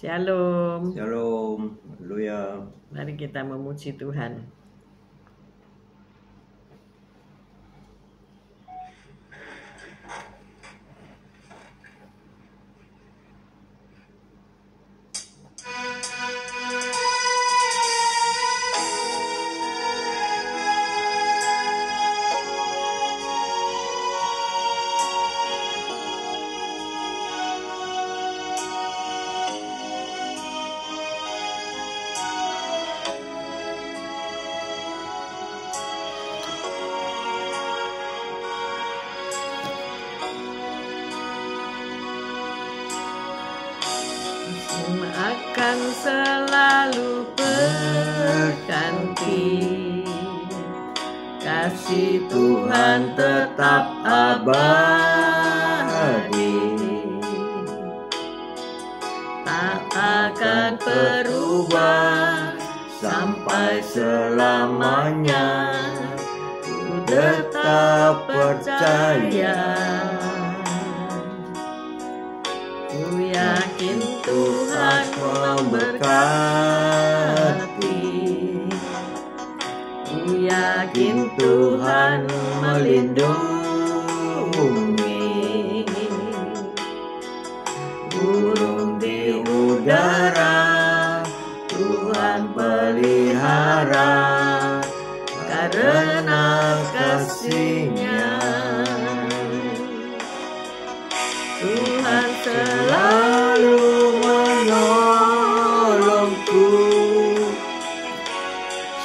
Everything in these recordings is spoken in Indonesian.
Shalom. Shalom, haleluya. Mari kita memuji Tuhan. Akan selalu berganti, kasih Tuhan tetap abadi, tak akan berubah sampai selamanya. Ku tetap percaya, ku yakin Tuhan memberkati, ku yakin Tuhan melindungi. Burung di udara Tuhan pelihara, karena kasih-Nya. Tuhan selalu menolongku,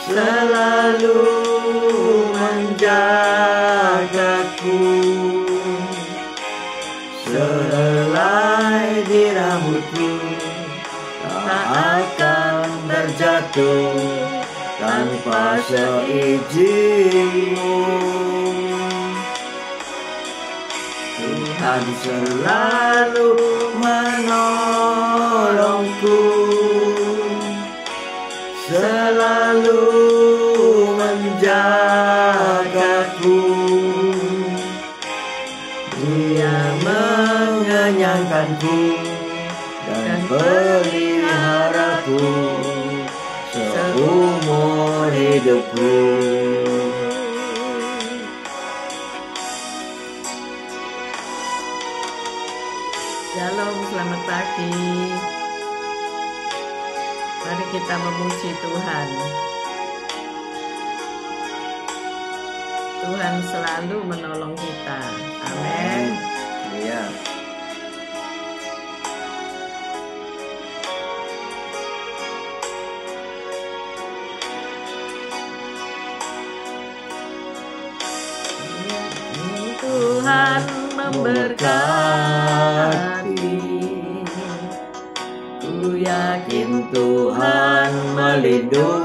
selalu menjagaku. Sehelai di rambutku tak akan terjatuh tanpa seizin-Mu. Tuhan selalu menolongku, selalu menjagaku. Dia mengenyangkanku dan peliharaku seumur hidupku. Shalom, selamat pagi. Mari kita memuji Tuhan. Tuhan selalu menolong kita. Amin. Iya. Tuhan memberkati, ku yakin Tuhan melindungi.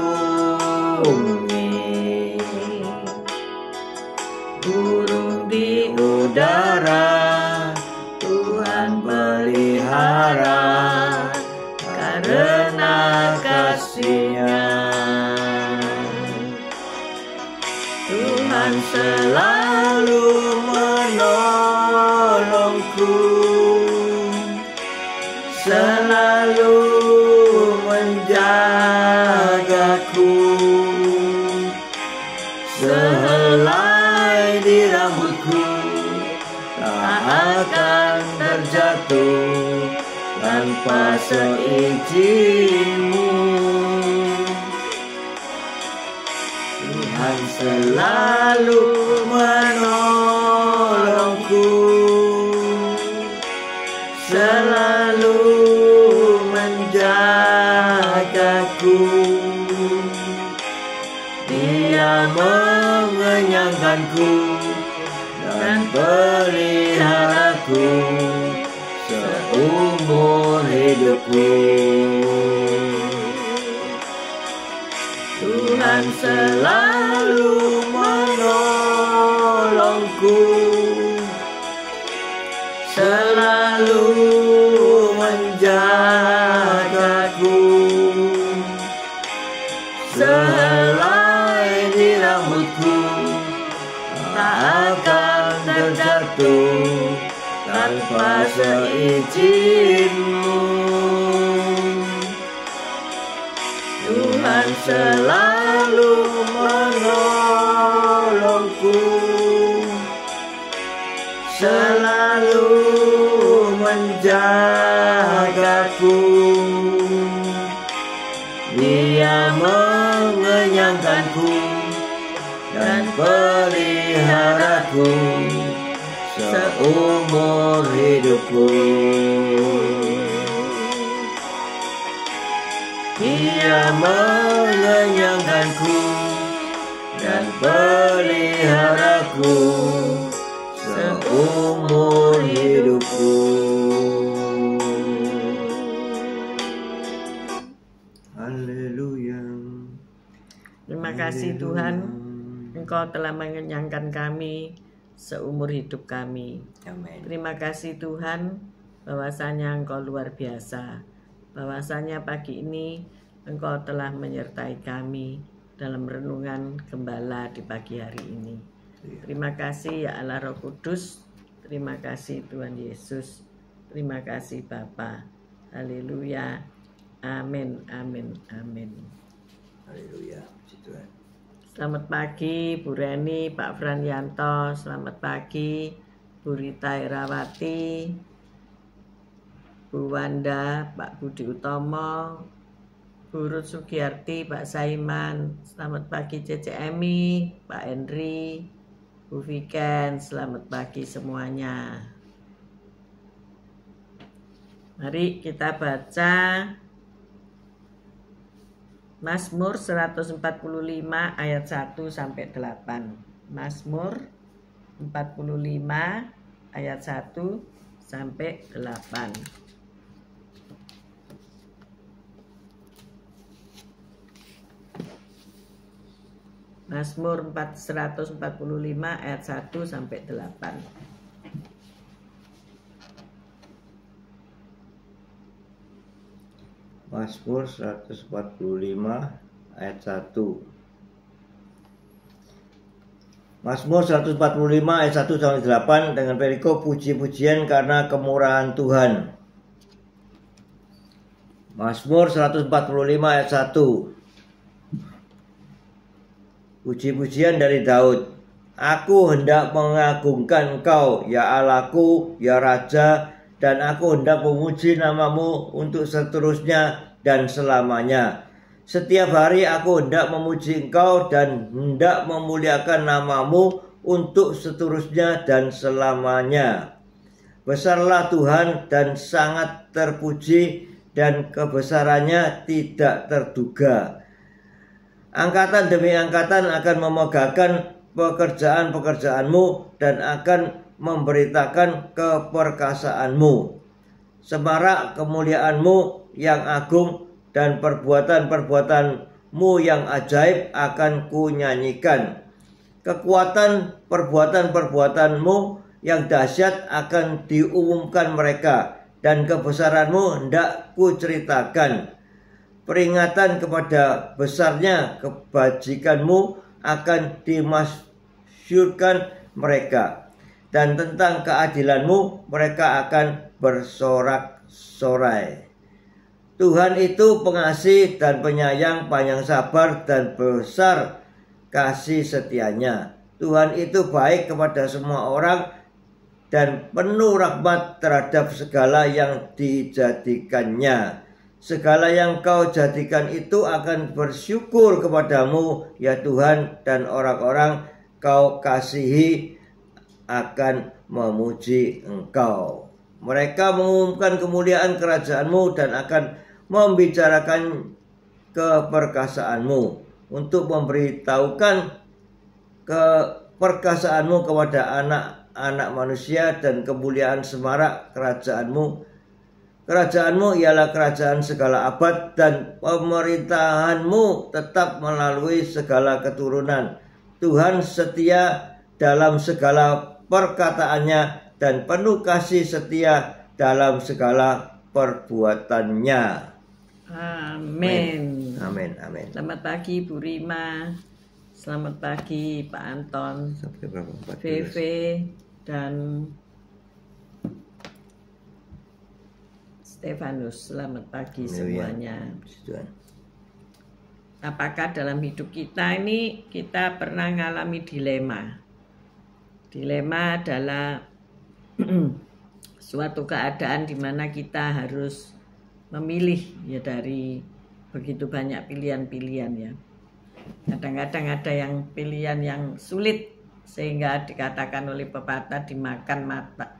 Burung di udara Tuhan pelihara, karena kasih-Nya. Tuhan selalu menolongku, selalu menjagaku. Sehelai di rambutku tak akan terjatuh tanpa seizin-Mu. Tuhan selalu menolongku, selalu menjagaku. Dia mengenyangkanku dan peliharaku seumur hidupku. Tuhan selalu menolongku, selalu menjagaku. Sehelai di rambutku tak akan terjatuh tanpa seizin-Mu. Tuhan selalu menolongku, selalu menjagaku. Dia mengenyangkanku dan peliharaku seumur hidupku. Dia mengenyangkanku dan peliharaku seumur hidupku. Haleluya. Terima kasih Tuhan, Engkau telah mengenyangkan kami seumur hidup kami. Amin. Terima kasih Tuhan, bahwasanya Engkau luar biasa. Bahwasanya pagi ini Engkau telah menyertai kami dalam renungan gembala di pagi hari ini. Terima kasih ya Allah Roh Kudus. Terima kasih Tuhan Yesus. Terima kasih Bapa. Haleluya. Amin, amin, amin. Haleluya. Puji Tuhan. Selamat pagi Bu Reni, Pak Franyanto. Selamat pagi Bu Rita Irawati, Bu Wanda, Pak Budi Utomo, Bu Ruth Sugiyarti, Pak Saiman. Selamat pagi Cece Emi, Pak Henry, Bu Viken. Selamat pagi semuanya. Mari kita baca Mazmur 145 ayat 1 sampai 8. Mazmur 45 ayat 1 sampai 8. Mazmur 145 ayat 1 sampai 8. Mazmur 145 ayat 1. Mazmur 145 ayat 1 sampai 8 dengan perikop puji-pujian karena kemurahan Tuhan. Mazmur 145 ayat 1. Puji-pujian dari Daud. Aku hendak mengagungkan Engkau, ya Allahku, ya Raja, dan aku hendak memuji namamu untuk seterusnya dan selamanya. Setiap hari aku hendak memuji Engkau dan hendak memuliakan namamu untuk seterusnya dan selamanya. Besarlah Tuhan dan sangat terpuji, dan kebesarannya tidak terduga. Angkatan demi angkatan akan memegahkan pekerjaan-pekerjaanmu dan akan memberitakan keperkasaanmu. Semarak kemuliaanmu yang agung dan perbuatan-perbuatanmu yang ajaib akan kunyanyikan. Kekuatan perbuatan-perbuatanmu yang dahsyat akan diumumkan mereka, dan kebesaranmu hendak kuceritakan. Peringatan kepada besarnya kebajikanmu akan dimasyhurkan mereka, dan tentang keadilanmu mereka akan bersorak-sorai. Tuhan itu pengasih dan penyayang, panjang sabar dan besar kasih setianya. Tuhan itu baik kepada semua orang dan penuh rahmat terhadap segala yang dijadikannya. Segala yang kau jadikan itu akan bersyukur kepadamu, ya Tuhan, dan orang-orang kau kasihi akan memuji Engkau. Mereka mengumumkan kemuliaan kerajaanmu dan akan membicarakan keperkasaanmu, untuk memberitahukan keperkasaanmu kepada anak-anak manusia dan kemuliaan semarak kerajaanmu. Kerajaanmu ialah kerajaan segala abad, dan pemerintahanmu tetap melalui segala keturunan. Tuhan setia dalam segala perkataannya dan penuh kasih setia dalam segala perbuatannya. Amin. Amin. Amin. Selamat pagi Bu Rima. Selamat pagi Pak Anton, Sampai berapa? 14. VV, dan Stefanus. Selamat pagi semuanya. apakah dalam hidup kita ini kita pernah mengalami dilema. Dilema adalah suatu keadaan di mana kita harus memilih ya dari begitu banyak pilihan-pilihan ya. Kadang-kadang ada yang pilihan yang sulit sehingga dikatakan oleh pepatah dimakan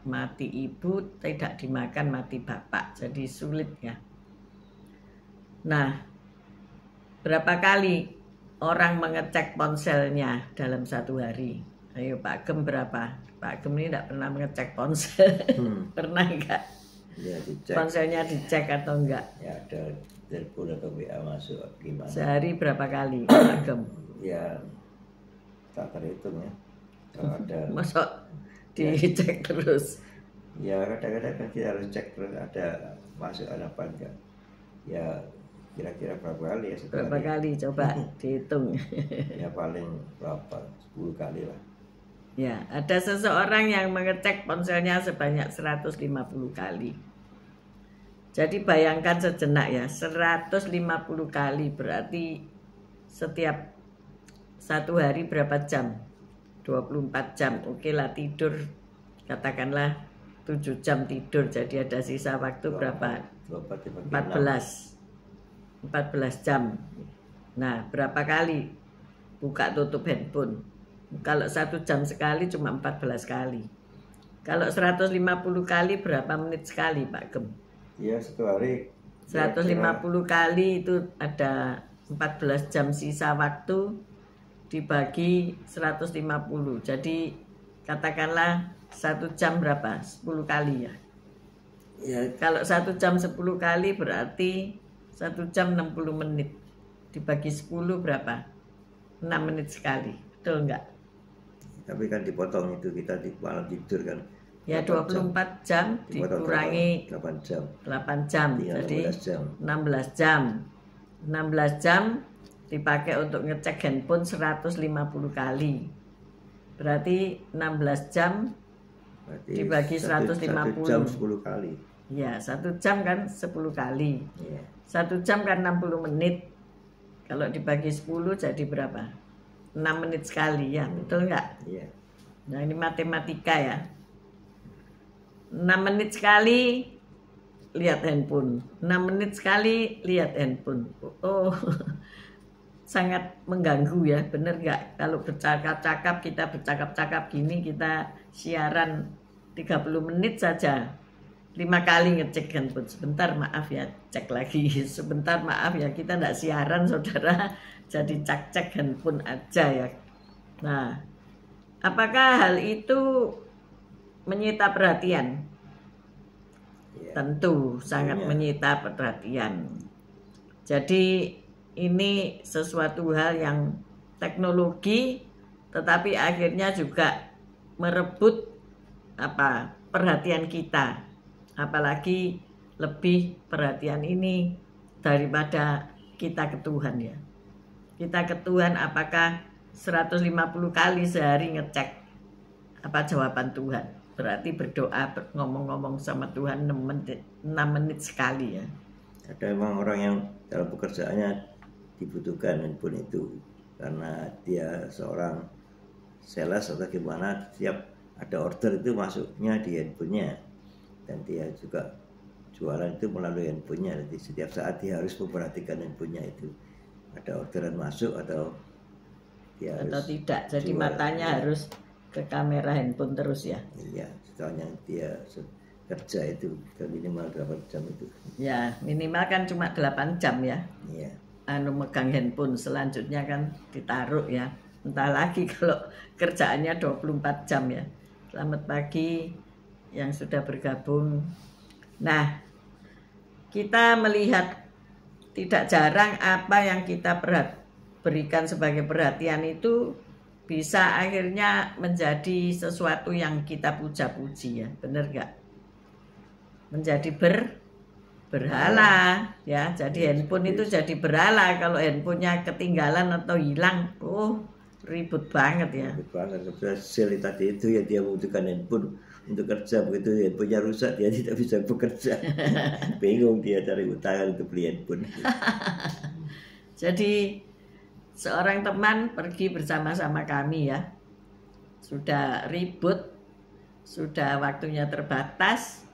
mati ibu, tidak dimakan mati bapak. Jadi sulit ya. Nah, berapa kali orang mengecek ponselnya dalam satu hari? Ayo Pak Gem berapa? Pak Gem ini tidak pernah mengecek ponsel. Pernah enggak? Ya, dicek. Ponselnya dicek atau enggak? Ya, ada telepon atau WA masuk gimana? Sehari berapa kali Pak Gem? Ya, tak terhitung ya. Kalau ada Masuk dicek terus. Ya kadang-kadang kan kita harus cek terus ada masuk apa enggak. Ya kira-kira berapa kali ya setelah Berapa kali coba dihitung. Ya paling berapa 10 kali lah. Ya, ada seseorang yang mengecek ponselnya sebanyak 150 kali. Jadi bayangkan sejenak ya, 150 kali berarti setiap satu hari berapa jam? 24 jam. Oke lah tidur katakanlah 7 jam tidur, jadi ada sisa waktu berapa? 14 jam. Nah, berapa kali buka tutup handphone? Kalau 1 jam sekali cuma 14 kali. Kalau 150 kali berapa menit sekali Pak Gem? Ya satu hari 150 kali itu ada 14 jam sisa waktu dibagi 150. Jadi katakanlah 1 jam berapa? 10 kali ya. Ya Kalau 1 jam 10 kali berarti 1 jam 60 menit. Dibagi 10 berapa? 6 menit sekali. Betul enggak? tapi kan dipotong itu kita di malam tidur kan. Ya 24 jam dikurangi 8 jam. 8 jam. Jadi 16 jam. 16 jam. 16 jam dipakai untuk ngecek handphone 150 kali. Berarti 16 jam Berarti dibagi 150. 1 jam 10 kali. Ya, 1 jam kan 10 kali. Iya. 1 jam kan 60 menit. Kalau dibagi 10 jadi berapa? 6 menit sekali ya, betul nggak? Iya. Nah ini matematika ya. 6 menit sekali lihat handphone. 6 menit sekali lihat handphone. Oh, sangat mengganggu ya, bener nggak? Kalau bercakap-cakap, kita bercakap-cakap gini, kita siaran 30 menit saja. 5 kali ngecek handphone. Sebentar maaf ya, cek lagi. Sebentar maaf ya, kita nggak siaran saudara. Jadi cek handphone aja ya. Nah, apakah hal itu menyita perhatian? Iya. Tentu sangat menyita perhatian. Jadi ini sesuatu hal yang teknologi, tetapi akhirnya juga merebut perhatian kita. Apalagi lebih perhatian ini daripada kita ke Tuhan ya. Kita ke Tuhan apakah 150 kali sehari ngecek apa jawaban Tuhan? Berarti berdoa, ngomong-ngomong sama Tuhan 6 menit sekali ya. Ada memang orang yang dalam pekerjaannya dibutuhkan handphone itu karena dia seorang sales atau gimana, setiap ada order itu masuknya di handphonenya, dan dia juga jualan itu melalui handphonenya. Jadi setiap saat dia harus memperhatikan handphonenya itu ada orderan masuk atau dia atau harus tidak. Jadi jualan. matanya harus ke kamera handphone terus ya. Iya, soalnya dia kerja itu minimal 8 jam itu. Ya minimal kan cuma 8 jam ya. Iya. Megang handphone, selanjutnya kan ditaruh ya. Entah lagi kalau kerjaannya 24 jam ya. Selamat pagi yang sudah bergabung. Nah, kita melihat tidak jarang apa yang kita berikan sebagai perhatian itu bisa akhirnya menjadi sesuatu yang kita puja-puji ya, benar gak? Menjadi berhala ya. Jadi handphone itu jadi berhala. Kalau handphonenya ketinggalan atau hilang, ribut banget ya. Ribut banget. Seperti tadi itu ya, dia membutuhkan handphone untuk kerja, begitu handphonenya rusak dia tidak bisa bekerja. Bingung dia cari utangan untuk beli handphone. Jadi seorang teman pergi bersama-sama kami ya. Sudah ribut, sudah waktunya terbatas.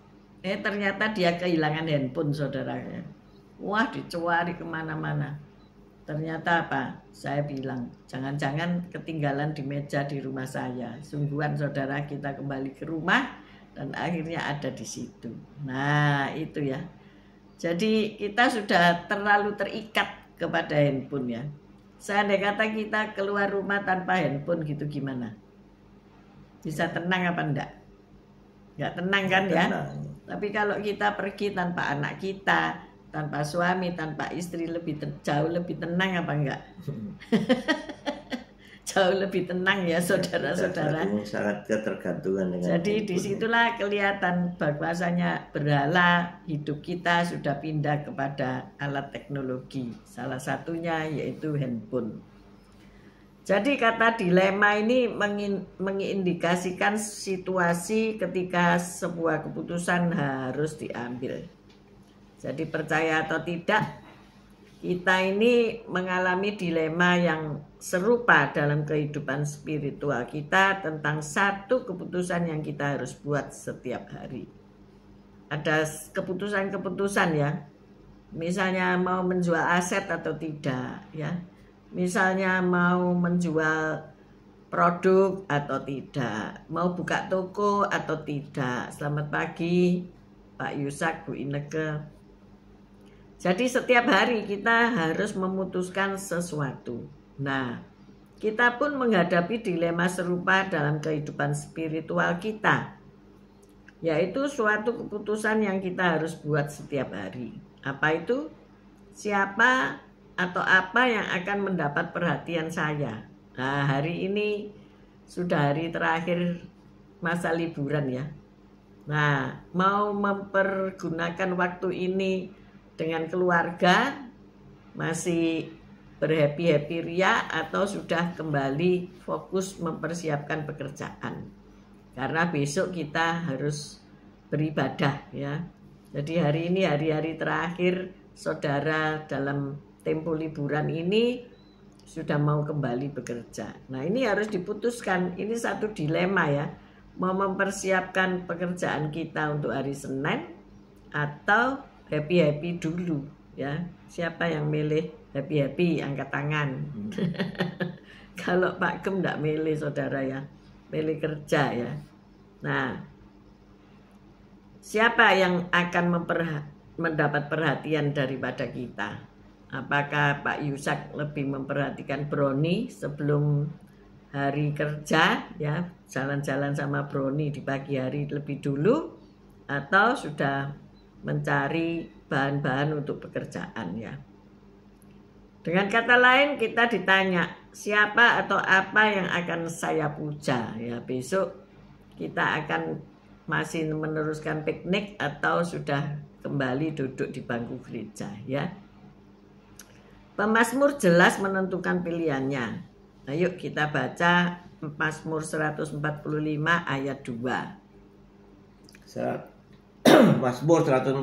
Ternyata dia kehilangan handphone saudaranya. Wah, dicari kemana-mana. Ternyata apa? Saya bilang, jangan-jangan ketinggalan di meja di rumah saya. Sungguhan saudara, kita kembali ke rumah dan akhirnya ada di situ. Nah, itu ya. Jadi kita sudah terlalu terikat kepada handphone ya. Seandainya kata kita keluar rumah tanpa handphone gitu gimana? Bisa tenang apa enggak? Enggak tenang kan ya? Tapi kalau kita pergi tanpa anak kita, tanpa suami, tanpa istri, jauh lebih tenang apa enggak? Jauh lebih tenang ya saudara-saudara. Sangat ketergantungan dengan. Jadi disitulah kelihatan bahwasanya berhala hidup kita sudah pindah kepada alat teknologi. Salah satunya yaitu handphone. Jadi kata dilema ini mengindikasikan situasi ketika sebuah keputusan harus diambil. Jadi percaya atau tidak, kita ini mengalami dilema yang serupa dalam kehidupan spiritual kita tentang satu keputusan yang kita harus buat setiap hari. Ada keputusan-keputusan ya, misalnya mau menjual aset atau tidak ya, misalnya mau menjual produk atau tidak, mau buka toko atau tidak. Selamat pagi Pak Yusak, Bu Ineke. Jadi setiap hari kita harus memutuskan sesuatu. Nah, kita pun menghadapi dilema serupa dalam kehidupan spiritual kita, yaitu suatu keputusan yang kita harus buat setiap hari. Apa itu? Siapa atau apa yang akan mendapat perhatian saya? Nah, hari ini sudah hari terakhir masa liburan ya. Nah, mau mempergunakan waktu ini dengan keluarga, masih berhappy-happy ria, atau sudah kembali fokus mempersiapkan pekerjaan. Karena besok kita harus beribadah ya. Jadi hari ini hari-hari terakhir saudara dalam tempo liburan ini sudah mau kembali bekerja. Nah, ini harus diputuskan. Ini satu dilema ya. Mau mempersiapkan pekerjaan kita untuk hari Senin atau happy-happy dulu ya. Siapa yang milih happy-happy angkat tangan. Kalau Pak Gem enggak milih saudara ya, milih kerja ya. Nah, siapa yang akan mendapat perhatian daripada kita? Apakah Pak Yusak lebih memperhatikan Broni sebelum hari kerja ya, jalan-jalan sama Broni di pagi hari lebih dulu, atau sudah mencari bahan-bahan untuk pekerjaan ya. Dengan kata lain, kita ditanya siapa atau apa yang akan saya puja ya. Besok kita akan masih meneruskan piknik atau sudah kembali duduk di bangku gereja ya. Pemazmur jelas menentukan pilihannya. Ayo kita baca Mazmur 145 ayat 2. Mazmur 145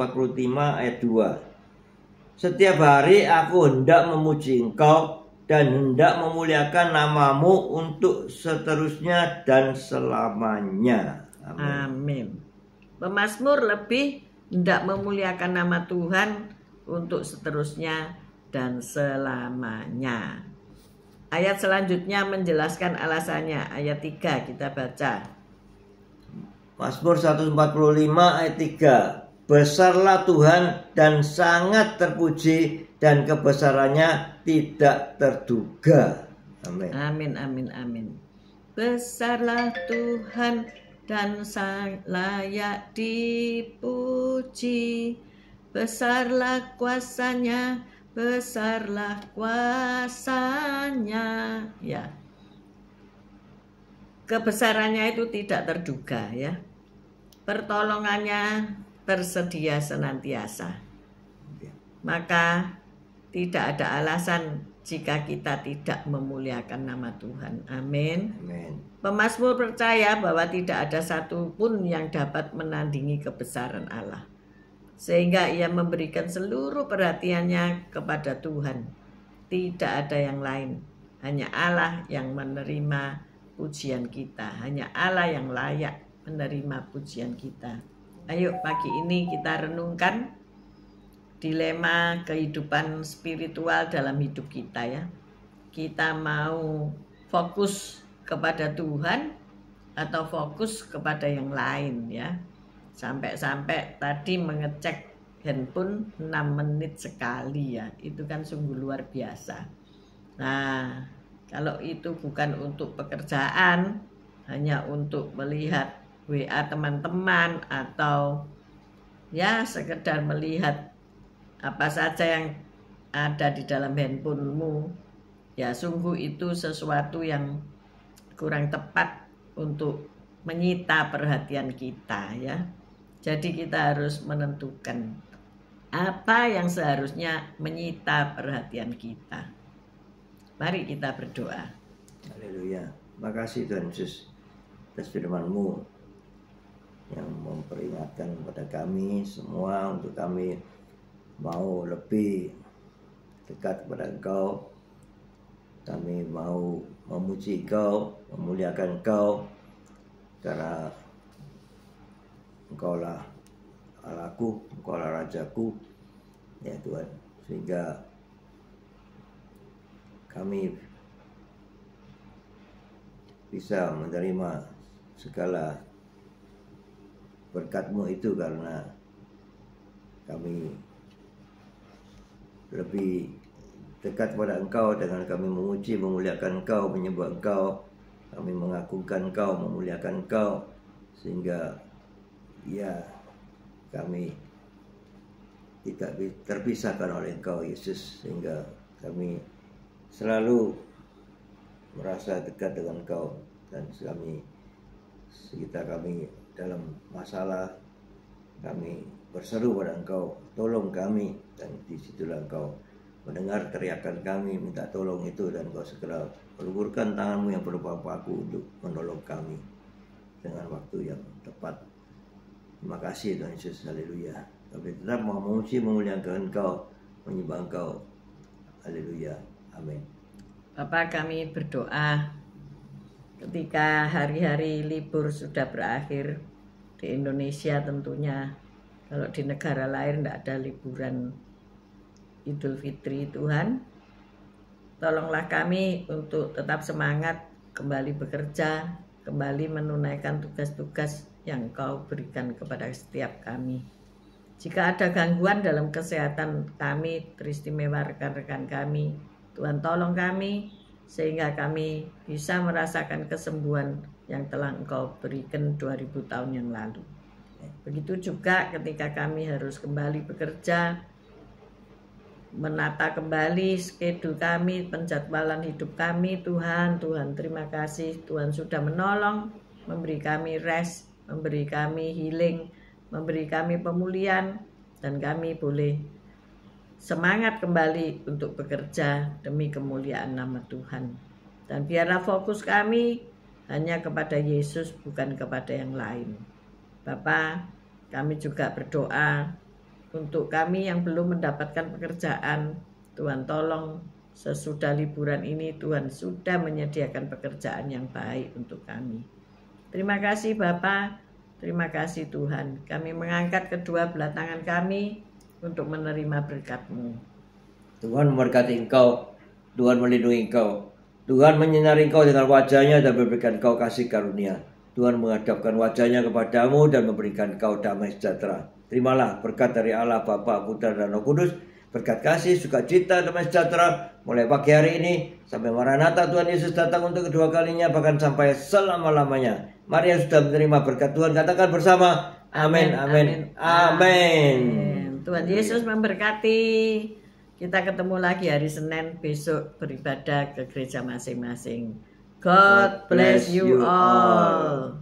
ayat 2. Setiap hari aku hendak memuji Engkau dan hendak memuliakan namamu untuk seterusnya dan selamanya. Amin. Pemazmur lebih hendak memuliakan nama Tuhan untuk seterusnya dan selamanya. Ayat selanjutnya menjelaskan alasannya. Ayat 3 kita baca. Mazmur 145 ayat 3. Besarlah Tuhan dan sangat terpuji, dan kebesarannya tidak terduga. Amin. Amin, amin, amin. Besarlah Tuhan dan sang layak dipuji. Besarlah kuasanya, besarlah kuasanya. Ya. Kebesarannya itu tidak terduga ya. Pertolongannya tersedia senantiasa. Maka tidak ada alasan jika kita tidak memuliakan nama Tuhan. Amin. Amin. Pemazmur percaya bahwa tidak ada satupun yang dapat menandingi kebesaran Allah, sehingga ia memberikan seluruh perhatiannya kepada Tuhan. Tidak ada yang lain. Hanya Allah yang menerima pujian kita. Hanya Allah yang layak menerima pujian kita. Ayo pagi ini kita renungkan dilema kehidupan spiritual dalam hidup kita ya. Kita mau fokus kepada Tuhan atau fokus kepada yang lain ya. Sampai-sampai tadi mengecek handphone 6 menit sekali ya. Itu kan sungguh luar biasa. Nah, kalau itu bukan untuk pekerjaan, hanya untuk melihat WA teman-teman atau ya sekedar melihat apa saja yang ada di dalam handphonemu, ya sungguh itu sesuatu yang kurang tepat untuk menyita perhatian kita ya. Jadi kita harus menentukan apa yang seharusnya menyita perhatian kita. Mari kita berdoa. Haleluya. Makasih Tuhan Yesus atas firman-Mu yang memperingatkan kepada kami semua untuk kami mau lebih dekat kepada Engkau. Kami mau memuji Engkau, memuliakan Engkau, karena Engkaulah Allahku, Engkaulah Rajaku, ya Tuhan. Sehingga kami bisa menerima segala berkat-Mu itu karena kami lebih dekat kepada Engkau dengan kami memuji, memuliakan Engkau, menyembah Engkau, kami mengagungkan Engkau, memuliakan Engkau, sehingga ya kami tidak terpisahkan oleh Engkau Yesus, sehingga kami selalu merasa dekat dengan Engkau, dan kami dalam masalah kami berseru pada Engkau, tolong kami, dan disitulah Engkau mendengar teriakan kami minta tolong itu, dan Engkau segera ulurkan tangan-Mu yang berupa paku untuk menolong kami dengan waktu yang tepat. Terima kasih Tuhan Yesus, haleluya. Kami tetap mau memuji, memuliakan Engkau, menyembah Engkau, haleluya, amin. Bapak, kami berdoa ketika hari-hari libur sudah berakhir di Indonesia tentunya. Kalau di negara lain tidak ada liburan Idul Fitri, Tuhan tolonglah kami untuk tetap semangat kembali bekerja, kembali menunaikan tugas-tugas yang Kau berikan kepada setiap kami. Jika ada gangguan dalam kesehatan kami, teristimewa rekan-rekan kami, Tuhan tolong kami sehingga kami bisa merasakan kesembuhan yang telah Engkau berikan 2000 tahun yang lalu. Begitu juga ketika kami harus kembali bekerja, menata kembali schedule kami, penjadwalan hidup kami. Tuhan terima kasih, Tuhan sudah menolong, memberi kami rest, memberi kami healing, memberi kami pemulihan, dan kami boleh semangat kembali untuk bekerja demi kemuliaan nama Tuhan. Dan biarlah fokus kami hanya kepada Yesus, bukan kepada yang lain. Bapa, kami juga berdoa untuk kami yang belum mendapatkan pekerjaan. Tuhan tolong sesudah liburan ini Tuhan sudah menyediakan pekerjaan yang baik untuk kami. Terima kasih Bapa, terima kasih Tuhan. Kami mengangkat kedua belah tangan kami untuk menerima berkat-Mu. Tuhan memberkati Engkau, Tuhan melindungi Engkau, Tuhan menyinari Engkau dengan wajah-Nya dan memberikan Engkau kasih karunia. Tuhan menghadapkan wajah-Nya kepadamu dan memberikan Engkau damai sejahtera. Terimalah berkat dari Allah Bapa, Putra dan Roh Kudus, berkat kasih, sukacita, damai sejahtera mulai pagi hari ini sampai Maranatha Tuhan Yesus datang untuk kedua kalinya, bahkan sampai selama-lamanya. Mari yang sudah menerima berkat Tuhan katakan bersama, amin, amin, amin. Tuhan Yesus memberkati. Kita ketemu lagi hari Senin besok beribadah ke gereja masing-masing. God bless you all.